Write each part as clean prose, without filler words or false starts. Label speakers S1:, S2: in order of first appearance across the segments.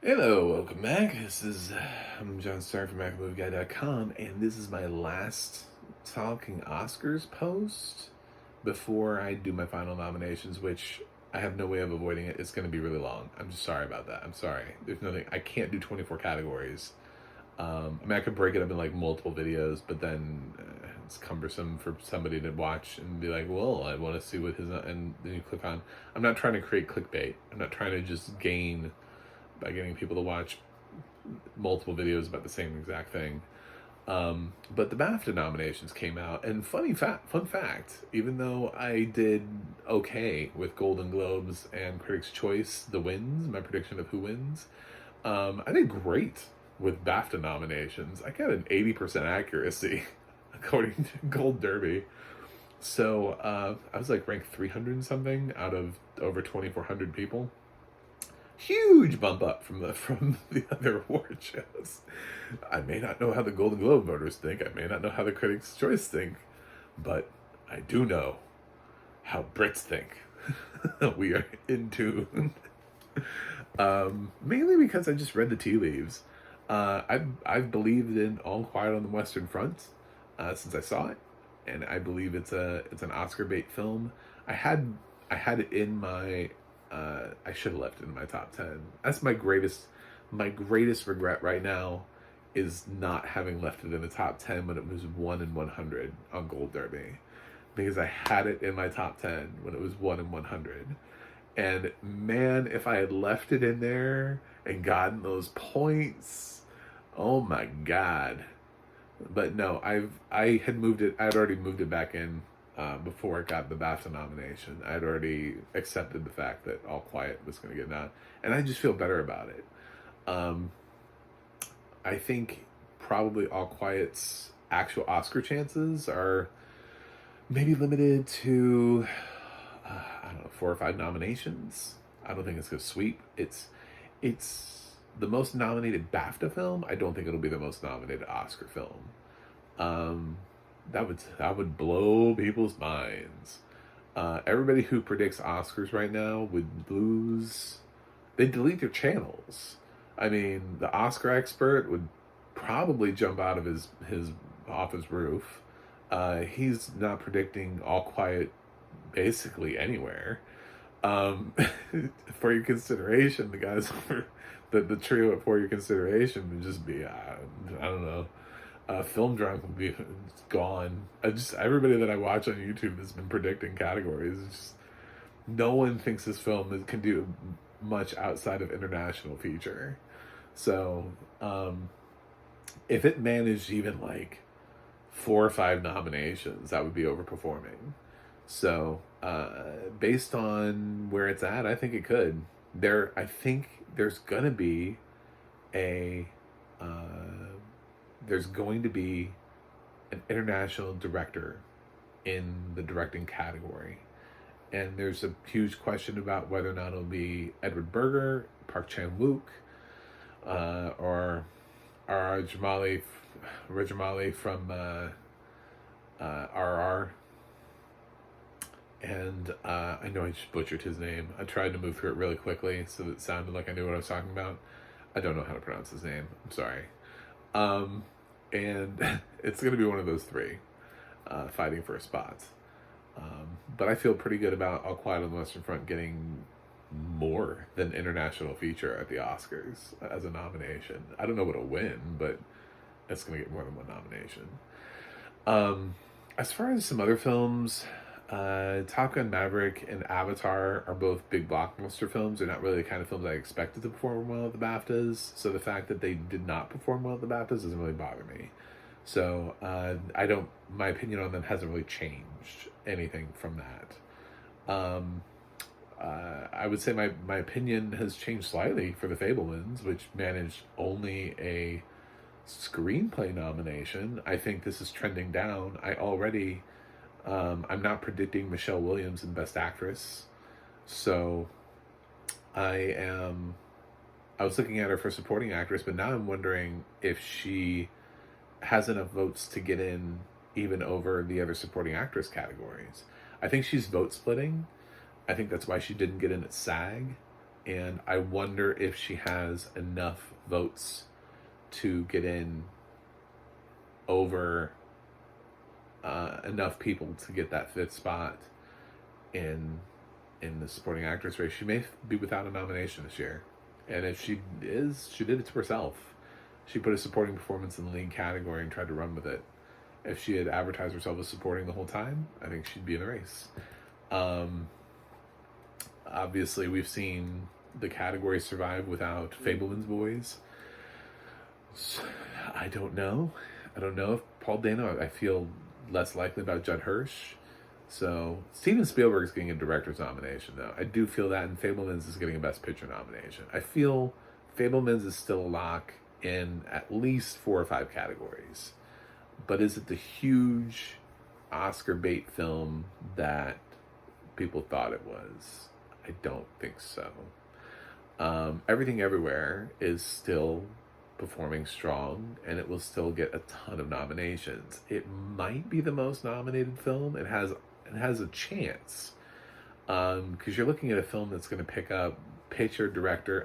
S1: Hello, welcome back. I'm John Starr from MacMovieGuy.com, and this is my last Talking Oscars post before I do my final nominations, which I have no way of avoiding it. It's going to be really long. I'm just sorry about that. I'm sorry. There's nothing, I can't do 24 categories. I could break it up in like multiple videos, but then it's cumbersome for somebody to watch and be like, well, I want to see what his, and then you click on. I'm not trying to create clickbait. I'm not trying to just gain by getting people to watch multiple videos about the same exact thing. But the BAFTA nominations came out, and fun fact, even though I did okay with Golden Globes and Critics' Choice, the wins, my prediction of who wins, I did great with BAFTA nominations. I got an 80% accuracy, according to Gold Derby. So I was like ranked 300 and something out of over 2,400 people. Huge bump up from the other award shows. I may not know how the Golden Globe voters think. I may not know how the Critics' Choice think, but I do know how Brits think. We are in tune. Mainly because I just read the tea leaves. I've believed in All Quiet on the Western Front since I saw it, and I believe it's an Oscar bait film. I had it in my I should have left it in my top 10. That's my greatest regret right now, is not having left it in the top 10 when it was 1 in 100 on Gold Derby, because I had it in my top 10 when it was 1 in 100. And man, if I had left it in there and gotten those points, oh my God. But no, I had moved it. I had already moved it back in before it got the BAFTA nomination. I'd already accepted the fact that All Quiet was going to get nominated, and I just feel better about it. I think probably All Quiet's actual Oscar chances are maybe limited to I don't know, 4 or 5 nominations. I don't think it's going to sweep. It's the most nominated BAFTA film. I don't think it'll be the most nominated Oscar film. That would blow people's minds. Everybody who predicts Oscars right now would lose. They delete their channels. I mean, the Oscar expert would probably jump out of his off his roof. He's not predicting All Quiet basically anywhere. For your consideration, the guys the trio at For Your Consideration would just be I don't know. Film Drunk would be gone. Everybody that I watch on YouTube has been predicting categories. No one thinks this film can do much outside of international feature. So if it managed even like 4 or 5 nominations, that would be overperforming. So based on where it's at, I think it could. I think there's gonna be a there's going to be an international director in the directing category. And there's a huge question about whether or not it'll be Edward Berger, Park Chan-wook, or Rajamali from RR. And I know I just butchered his name. I tried to move through it really quickly so that it sounded like I knew what I was talking about. I don't know how to pronounce his name. I'm sorry. And it's going to be one of those three fighting for a spot. But I feel pretty good about All Quiet on the Western Front getting more than international feature at the Oscars as a nomination. I don't know what it'll win, but it's going to get more than one nomination. As far as some other films, Top Gun Maverick and Avatar are both big blockbuster films. They're not really the kind of films I expected to perform well at the BAFTAs. So the fact that they did not perform well at the BAFTAs doesn't really bother me. So my opinion on them hasn't really changed anything from that. I would say my opinion has changed slightly for The Fabelmans, which managed only a screenplay nomination. I think this is trending down. I'm not predicting Michelle Williams in Best Actress. So I was looking at her for supporting actress, but now I'm wondering if she has enough votes to get in even over the other supporting actress categories. I think she's vote splitting. I think that's why she didn't get in at SAG. and I wonder if she has enough votes to get in over enough people to get that fifth spot in the supporting actress race. She may be without a nomination this year, and if she is, she did it to herself. She put a supporting performance in the lead category and tried to run with it. If she had advertised herself as supporting the whole time, I think she'd be in the race. Obviously, we've seen the category survive without Fableman's boys. So, I don't know. I don't know if Paul Dano. I feel less likely about Judd Hirsch. So Steven Spielberg's getting a director's nomination, though. I do feel that, and Fableman's is getting a Best Picture nomination. I feel Fableman's is still a lock in at least 4 or 5 categories. But is it the huge Oscar bait film that people thought it was? I don't think so. Everything Everywhere is still performing strong, and it will still get a ton of nominations. It might be the most nominated film. It has a chance, because you're looking at a film that's going to pick up picture, director,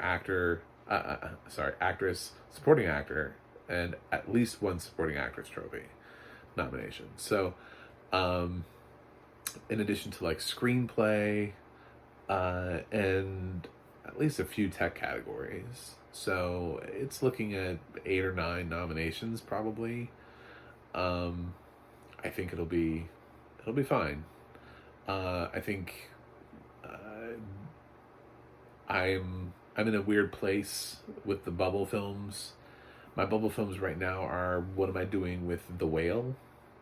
S1: actress, supporting actor, and at least one supporting actress trophy nomination. So, in addition to like screenplay, and at least a few tech categories. So it's looking at 8 or 9 nominations probably. I think it'll be fine. I think I'm in a weird place with the bubble films. My bubble films right now are: what am I doing with The Whale?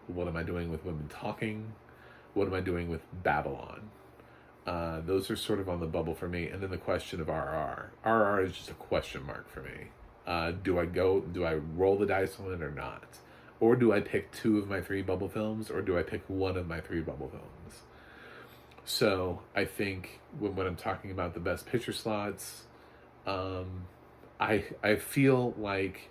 S1: What am I doing with Women Talking? What am I doing with Babylon? Those are sort of on the bubble for me. And then the question of RR. RR is just a question mark for me. Do I roll the dice on it or not? Or do I pick 2 of my 3 bubble films, or do I pick 1 of my 3 bubble films? So I think when I'm talking about the Best Picture slots, I feel like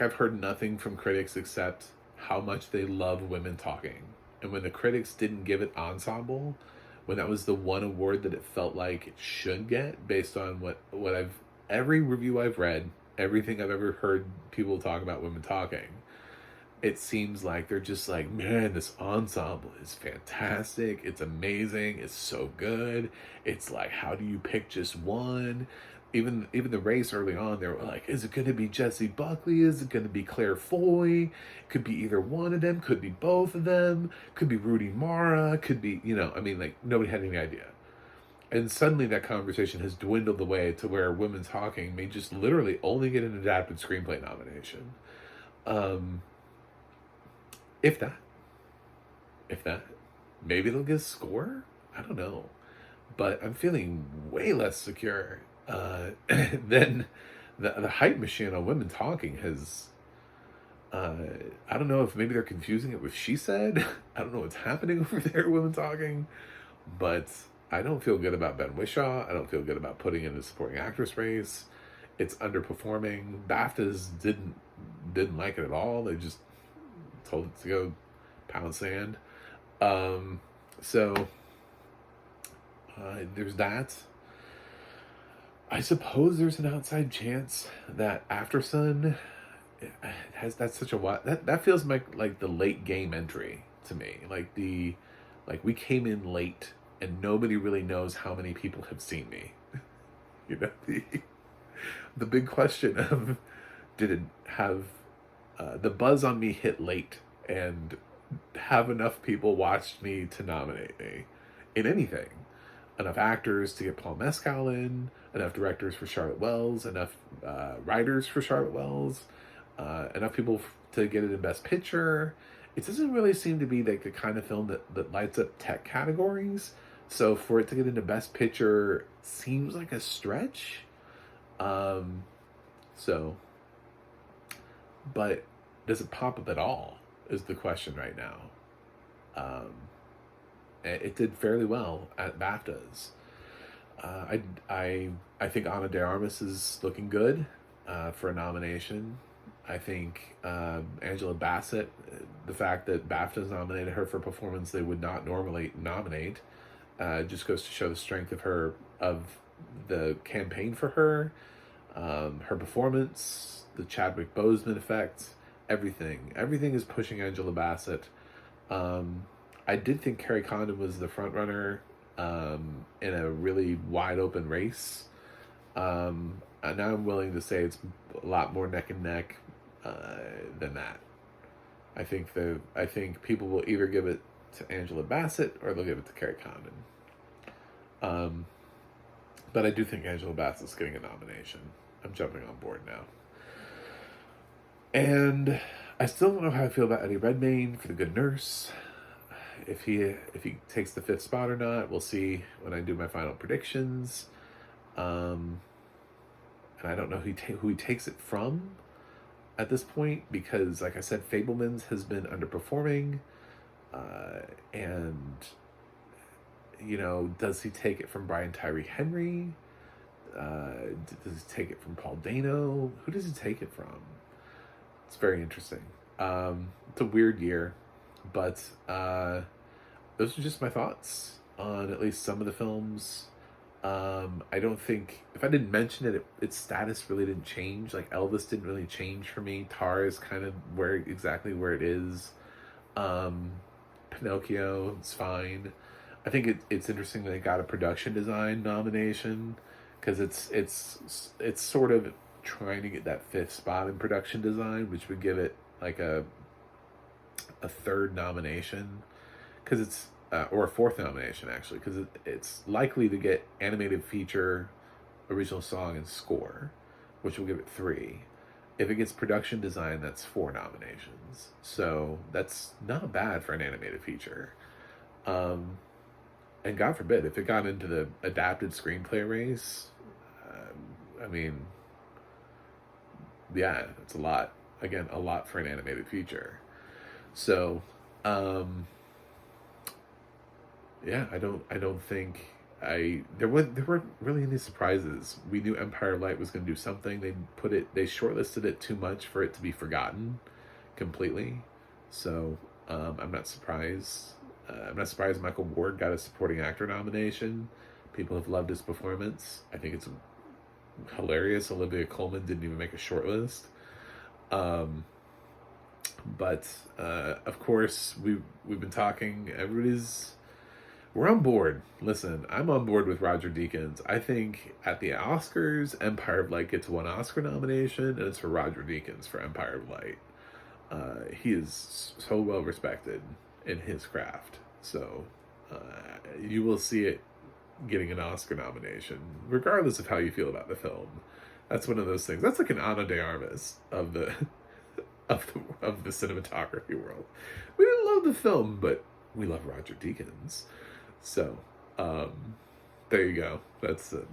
S1: I've heard nothing from critics except how much they love Women Talking. And when the critics didn't give it ensemble, when that was the one award that it felt like it should get, based on every review I've read, everything I've ever heard people talk about Women Talking, it seems like they're just like, man, this ensemble is fantastic. It's amazing. It's so good. It's like, how do you pick just one? Even the race early on, they were like, is it going to be Jessie Buckley? Is it going to be Claire Foy? Could be either one of them. Could be both of them. Could be Rudy Mara. Could be, like, nobody had any idea. And suddenly that conversation has dwindled away to where Women Talking may just literally only get an adapted screenplay nomination. If that. Maybe they'll get a score? I don't know. But I'm feeling way less secure. Then the hype machine on Women Talking has, I don't know if maybe they're confusing it with She Said. I don't know what's happening over there, Women Talking, but I don't feel good about Ben Whishaw. I don't feel good about putting in the supporting actress race. It's underperforming. BAFTAs didn't like it at all. They just told it to go pound sand. So there's that. I suppose there's an outside chance that After Sun that's such a that feels like the late game entry to me. Like we came in late and nobody really knows how many people have seen me. The big question of, did it have the buzz on me hit late and have enough people watched me to nominate me in anything? Enough actors to get Paul Mescal in, enough directors for Charlotte Wells, enough writers for Charlotte Wells, enough people to get it in Best Picture. It doesn't really seem to be like the kind of film that lights up tech categories. So for it to get into Best Picture seems like a stretch. But does it pop up at all is the question right now. It did fairly well at BAFTAs. I think Ana de Armas is looking good for a nomination. I think Angela Bassett, the fact that BAFTAs nominated her for a performance they would not normally nominate, just goes to show the strength of her of the campaign for her, her performance, the Chadwick Boseman effect, everything is pushing Angela Bassett. I did think Carrie Condon was the front runner in a really wide open race. And now I'm willing to say it's a lot more neck and neck than that. I think people will either give it to Angela Bassett or they'll give it to Carrie Condon. But I do think Angela Bassett's getting a nomination. I'm jumping on board now. And I still don't know how I feel about Eddie Redmayne for The Good Nurse. If he takes the 5th spot or not, we'll see when I do my final predictions. And I don't know who he takes it from at this point, because, like I said, Fabelmans has been underperforming. And, you know, does he take it from Brian Tyree Henry? Does he take it from Paul Dano? Who does he take it from? It's very interesting. It's a weird year, but those are just my thoughts on at least some of the films. I don't think, if I didn't mention it, its status really didn't change. Like, Elvis didn't really change for me. Tar is kind of exactly where it is. Pinocchio, it's fine. I think it's interesting that they got a production design nomination, because it's sort of trying to get that 5th spot in production design, which would give it like a 3rd nomination, because it's or a 4th nomination actually, because it's likely to get animated feature, original song, and score, which will give it 3. If it gets production design, that's 4 nominations. So that's not bad for an animated feature. And God forbid, if it got into the adapted screenplay race, I mean, yeah, it's a lot. Again, a lot for an animated feature. So, yeah, I don't think there weren't really any surprises. We knew Empire Light was going to do something. They shortlisted it too much for it to be forgotten completely. So, I'm not surprised. I'm not surprised Michael Ward got a supporting actor nomination. People have loved his performance. I think it's hilarious. Olivia Colman didn't even make a shortlist. But of course, we've been talking. We're on board. Listen, I'm on board with Roger Deakins. I think at the Oscars, Empire of Light gets 1 Oscar nomination, and it's for Roger Deakins for Empire of Light. He is so well respected in his craft. So you will see it getting an Oscar nomination, regardless of how you feel about the film. That's one of those things. That's like an Ana de Armas of the of the cinematography world. We didn't love the film, but we love Roger Deakins. So there you go. That's a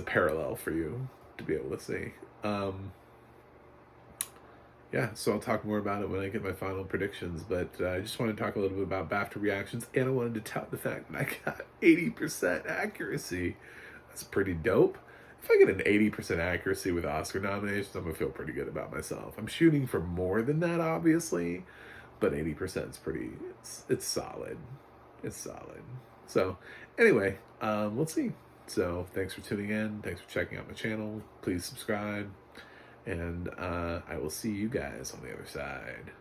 S1: parallel for you to be able to see. Yeah, so I'll talk more about it when I get my final predictions, but I just want to talk a little bit about BAFTA reactions, and I wanted to tout the fact that I got 80% accuracy. That's pretty dope. If I get an 80% accuracy with Oscar nominations, I'm going to feel pretty good about myself. I'm shooting for more than that, obviously, but 80% is it's solid. It's solid. So, anyway, we'll see. So, thanks for tuning in. Thanks for checking out my channel. Please subscribe. And I will see you guys on the other side.